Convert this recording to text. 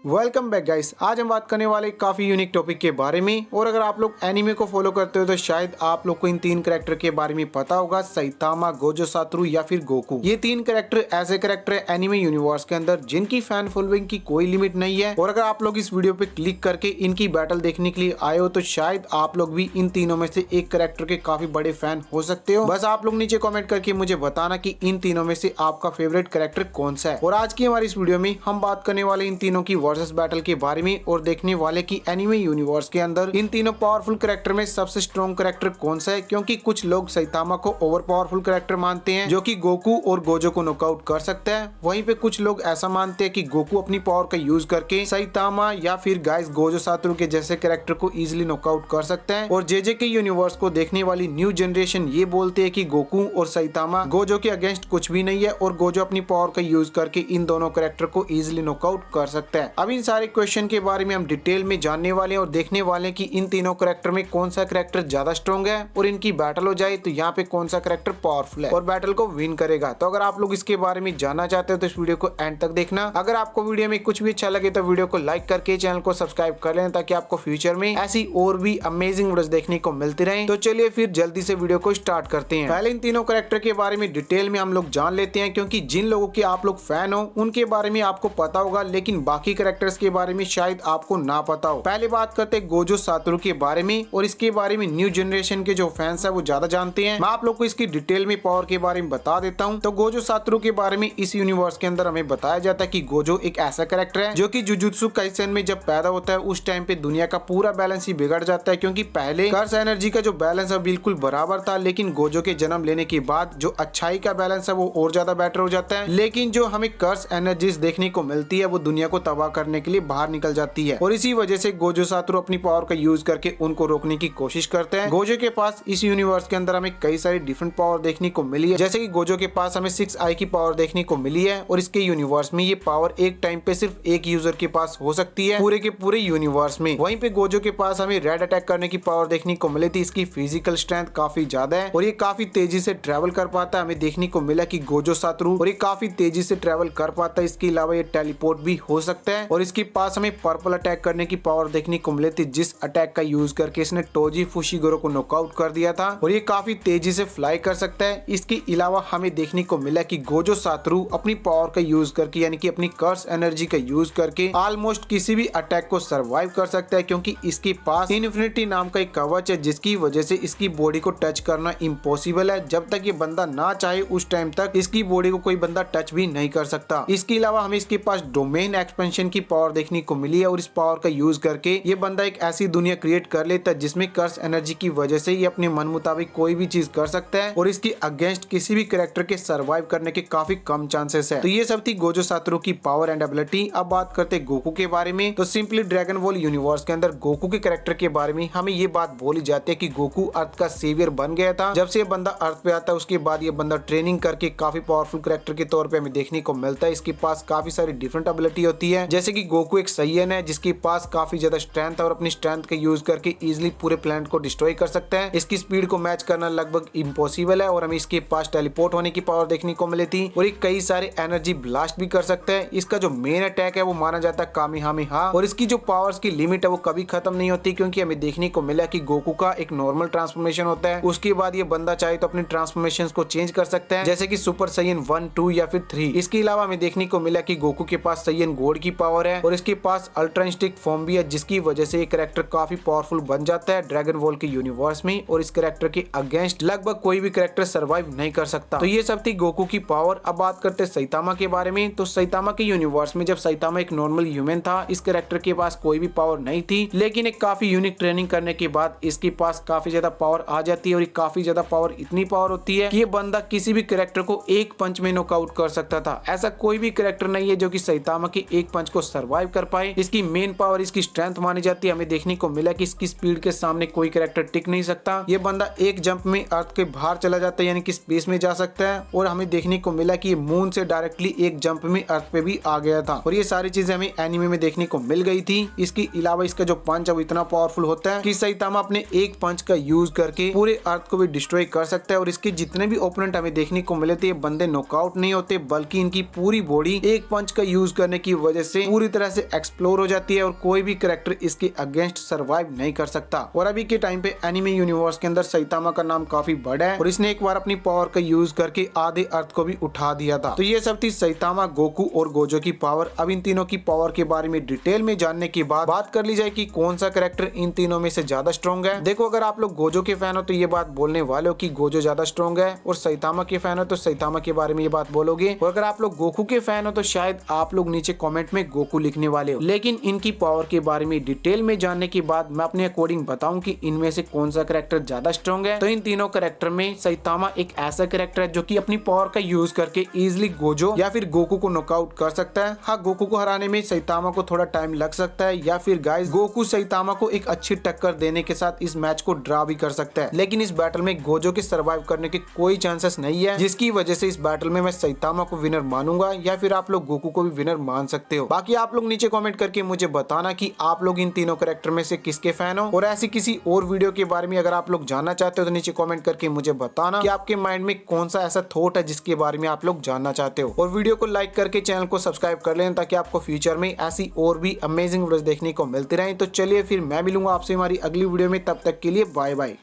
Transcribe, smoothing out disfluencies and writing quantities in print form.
Welcome back guys. आज हम बात करने वाले काफी यूनिक टॉपिक के बारे में। और अगर आप लोग एनीमे को फॉलो करते हो तो शायद आप लोग को इन तीन कैरेक्टर के बारे में पता होगा, सैतामा, गोजो सातोरू या फिर गोकू। ये तीन कैरेक्टर ऐसे कैरेक्टर है एनीमे यूनिवर्स के अंदर जिनकी फैन फॉलोइंग की कोई लिमिट नहीं है। और अगर आप लोग इस वीडियो पे क्लिक करके इनकी बैटल देखने के लिए आए हो तो शायद आप लोग भी इन तीनों में से एक कैरेक्टर के काफी बड़े फैन हो सकते हो। बस आप लोग नीचे कॉमेंट करके मुझे बताना कि इन तीनों में से आपका फेवरेट कैरेक्टर कौन सा है। और आज की हमारी इस वीडियो में हम बात करने वाले इन तीनों की वर्सेस बैटल के बारे में और देखने वाले की एनीमे यूनिवर्स के अंदर इन तीनों पावरफुल कैरेक्टर में सबसे स्ट्रॉन्ग कैरेक्टर कौन सा है। क्योंकि कुछ लोग सैतामा को ओवर पावरफुल कैरेक्टर मानते हैं जो कि गोकू और गोजो को नॉकआउट कर सकता है। वहीं पे कुछ लोग ऐसा मानते हैं कि गोकू अपनी पावर का यूज करके सैतामा या फिर गाइस गोजो सातोरू के जैसे कैरेक्टर को इजिली नॉकआउट कर सकता है। और जेजे के यूनिवर्स को देखने वाली न्यू जनरेशन ये बोलते है कि गोकू और सैतामा गोजो के अगेंस्ट कुछ भी नहीं है और गोजो अपनी पावर का यूज करके इन दोनों कैरेक्टर को इजिली नॉकआउट कर सकता है। अब इन सारे क्वेश्चन के बारे में हम डिटेल में जानने वाले हैं और देखने वाले हैं कि इन तीनों कैरेक्टर में कौन सा कैरेक्टर ज्यादा स्ट्रॉन्ग है और इनकी बैटल हो जाए तो यहाँ पे कौन सा कैरेक्टर पावरफुल है और बैटल को विन करेगा। तो अगर आप लोग इसके बारे में जानना चाहते हो तो इस वीडियो को एंड तक देखना। अगर आपको वीडियो में कुछ भी अच्छा लगे तो वीडियो को लाइक करके चैनल को सब्सक्राइब कर लेना ताकि आपको फ्यूचर में ऐसी और भी अमेजिंग वीडियोस देखने को मिलती रहे। तो चलिए फिर जल्दी से वीडियो को स्टार्ट करते हैं। पहले इन तीनों कैरेक्टर के बारे में डिटेल में हम लोग जान लेते हैं क्योंकि जिन लोगों के आप लोग फैन हो उनके बारे में आपको पता होगा, लेकिन बाकी कैरेक्टर्स के बारे में शायद आपको ना पता हो। पहले बात करते हैं गोजो सातोरू के बारे में और इसके बारे में न्यू जनरेशन के जो फैंस है वो ज्यादा जानते हैं। मैं आप लोग को इसकी डिटेल में पावर के बारे में बता देता हूँ। तो गोजो सातोरू के बारे में इस यूनिवर्स के अंदर हमें बताया जाता है कि गोजो एक ऐसा कैरेक्टर है जो कि जुजुत्सु काइसेन में जब पैदा होता है उस टाइम पे दुनिया का पूरा बैलेंस ही बिगड़ जाता है। क्योंकि पहले कर्स एनर्जी का जो बैलेंस है बिल्कुल बराबर था, लेकिन गोजो के जन्म लेने के बाद जो अच्छाई का बैलेंस है वो और ज्यादा बेटर हो जाता है। लेकिन जो हमें कर्स एनर्जीज देखने को मिलती है वो दुनिया को तबाह करने के लिए बाहर निकल जाती है और इसी वजह से गोजो सातोरू अपनी पावर का यूज करके उनको रोकने की कोशिश करते हैं। गोजो के पास इस यूनिवर्स के अंदर हमें कई सारी डिफरेंट पावर देखने को मिली है, जैसे कि गोजो के पास हमें 6 आई की पावर देखने को मिली है और इसके यूनिवर्स में ये पावर एक टाइम पे सिर्फ एक यूजर के पास हो सकती है पूरे के पूरे यूनिवर्स में। वहीं पे गोजो के पास हमें रेड अटैक करने की पावर देखने को मिली थी। इसकी फिजिकल स्ट्रेंथ काफी ज्यादा है और ये काफी तेजी से ट्रेवल कर पाता है। हमें देखने को मिला कि गोजो सातोरू और ये काफी तेजी से ट्रेवल कर पाता है। इसके अलावा ये टेलीपोर्ट भी हो सकता है और इसके पास हमें पर्पल अटैक करने की पावर देखने को मिली थी, जिस अटैक का यूज करके इसने टोजी फुशिगोरो को नॉकआउट कर दिया था और ये काफी तेजी से फ्लाई कर सकता है। इसके अलावा हमें देखने को मिला कि गोजो सातोरू अपनी पावर का यूज करके यानी कि अपनी कर्स एनर्जी का यूज करके ऑलमोस्ट किसी भी अटैक को सरवाइव कर सकता है, क्योंकि इसके पास इन्फिनिटी नाम का एक कवच है जिसकी वजह से इसकी बॉडी को टच करना इम्पॉसिबल है। जब तक ये बंदा ना चाहे उस टाइम तक इसकी बॉडी को कोई बंदा टच भी नहीं कर सकता। इसके अलावा हमें इसके पास डोमेन एक्सपेंशन की पावर देखने को मिली है और इस पावर का यूज करके ये बंदा एक ऐसी दुनिया क्रिएट कर लेता है जिसमें कर्स एनर्जी की वजह से ये अपने मन मुताबिक कोई भी चीज कर सकता है और इसके अगेंस्ट किसी भी कैरेक्टर के सरवाइव करने के काफी कम चांसेस है। तो ये सब थी गोजो सातोरू की पावर एंड एबिलिटी। अब बात करते हैं गोकू के बारे में। तो सिंपली ड्रैगन बॉल यूनिवर्स के अंदर गोकू के कैरेक्टर के बारे में हमें ये बात बोली जाती है कि गोकू अर्थ का सेवियर बन गया था। जब से ये बंदा अर्थ पे आता है उसके बाद ये बंदा ट्रेनिंग करके काफी पावरफुल कैरेक्टर के तौर पे हमें देखने को मिलता है। इसके पास काफी सारी डिफरेंट एबिलिटी होती है, जैसे कि गोकू एक सैयन है जिसके पास काफी ज्यादा स्ट्रेंथ है और अपनी स्ट्रेंथ का यूज करके इजिली पूरे प्लैनेट को डिस्ट्रॉय कर सकता है। इसकी स्पीड को मैच करना लगभग इम्पॉसिबल है और हमें इसके पास टेलीपोर्ट होने की पावर देखने को मिली थी और ये कई सारे एनर्जी ब्लास्ट भी कर सकता है। इसका जो मेन अटैक है वो माना जाता है कामेहामेहा और इसकी जो पावर्स की लिमिट है वो कभी खत्म नहीं होती, क्योंकि हमें देखने को मिला कि गोकू का एक नॉर्मल ट्रांसफॉर्मेशन होता है, उसके बाद ये बंदा चाहे तो अपनी ट्रांसफॉर्मेशन को चेंज कर सकता है, जैसे कि सुपर सैयन 1, 2 या फिर 3। इसके अलावा हमें देखने को मिला कि गोकू के पास सैयन गॉड की पावर है और इसके पास अल्ट्रा इंस्टिंक्ट फॉर्म भी है, जिसकी वजह से ये कैरेक्टर काफी पावरफुल बन जाता है ड्रैगन बॉल के यूनिवर्स में और इस कैरेक्टर के अगेंस्ट लगभग कोई भी कैरेक्टर सरवाइव नहीं कर सकता। तो ये सब थी गोकू की पावर। अब बात करते हैं सैतामा के बारे में। तो सैतामा के यूनिवर्स में जब सैतामा एक नॉर्मल ह्यूमन था, इस कैरेक्टर के पास कोई भी पावर नहीं थी, लेकिन एक काफी यूनिक ट्रेनिंग करने के बाद इसके पास काफी ज्यादा पावर आ जाती है और काफी ज्यादा पावर इतनी पावर होती है कि ये बंदा किसी भी कैरेक्टर को एक पंच में नॉकआउट कर सकता था। ऐसा कोई भी कैरेक्टर नहीं है जो कि सैतामा के एक पंच को सरवाइव कर पाए। इसकी मेन पावर इसकी स्ट्रेंथ मानी जाती है। हमें देखने को मिला कि इसकी स्पीड के सामने कोई कैरेक्टर टिक नहीं सकता। ये बंदा एक जंप में अर्थ के बाहर चला जाता है, यानी कि स्पेस में जा सकता है और हमें देखने को मिला कि ये मून से डायरेक्टली एक जंप में अर्थ पे भी आ गया था और ये सारी चीजें हमें एनीमे में देखने को मिल गई थी। इसके अलावा इसका जो पंच है वो इतना पावरफुल होता है कि सैतामा अपने एक पंच का यूज करके पूरे अर्थ को भी डिस्ट्रॉय कर सकता है और इसके जितने भी ओपोनेंट हमें देखने को मिले थे ये बंदे नॉकआउट नहीं होते, बल्कि इनकी पूरी बॉडी एक पंच का यूज करने की वजह से पूरी तरह से एक्सप्लोर हो जाती है और कोई भी कैरेक्टर इसके अगेंस्ट सर्वाइव नहीं कर सकता। और अभी के टाइम पे एनिमे यूनिवर्स के अंदर सैतामा का नाम काफी बड़ा है और इसने एक बार अपनी पावर का यूज करके आधे अर्थ को भी उठा दिया था। तो ये सब थी सैतामा, गोकू और गोजो की पावर। अब इन तीनों की पावर के बारे में डिटेल में जानने के बाद बात कर ली जाए कि कौन सा कैरेक्टर इन तीनों में से ज्यादा स्ट्रॉन्ग है। देखो, अगर आप लोग गोजो के फैन हो तो ये बात बोलने वाले हो कि गोजो ज्यादा स्ट्रॉन्ग है, और सैतामा के फैन हो तो सैतामा के बारे में ये बात बोलोगे, और अगर आप लोग गोकू के फैन हो तो शायद आप लोग नीचे कमेंट में गोकू लिखने वाले हो। लेकिन इनकी पावर के बारे में डिटेल में जानने के बाद मैं अपने अकॉर्डिंग बताऊं कि इनमें से कौन सा कैरेक्टर ज्यादा स्ट्रॉन्ग है। तो इन तीनों कैरेक्टर में सैतामा एक ऐसा कैरेक्टर है जो कि अपनी पावर का यूज करके इजिली गोजो या फिर गोकू को नॉकआउट कर सकता है। हाँ, गोकू को हराने में सैतामा को थोड़ा टाइम लग सकता है, या फिर गाइस गोकू सैतामा को एक अच्छी टक्कर देने के साथ इस मैच को ड्रा भी कर सकता है। लेकिन इस बैटल में गोजो के सर्वाइव करने के कोई चांसेस नहीं है, जिसकी वजह से इस बैटल में मैं सैतामा को विनर मानूंगा, या फिर आप लोग गोकू को भी विनर मान सकते हो। बाकी आप लोग नीचे कमेंट करके मुझे बताना कि आप लोग इन तीनों कैरेक्टर में से किसके फैन हो, और ऐसी किसी और वीडियो के बारे में अगर आप लोग जानना चाहते हो तो नीचे कमेंट करके मुझे बताना कि आपके माइंड में कौन सा ऐसा थॉट है जिसके बारे में आप लोग जानना चाहते हो। और वीडियो को लाइक करके चैनल को सब्सक्राइब कर लेना ताकि आपको फ्यूचर में ऐसी और भी अमेजिंग वीडियोस देखने को मिलती रहे। तो चलिए फिर मैं मिलूंगा आपसे हमारी अगली वीडियो में, तब तक के लिए बाय बाय।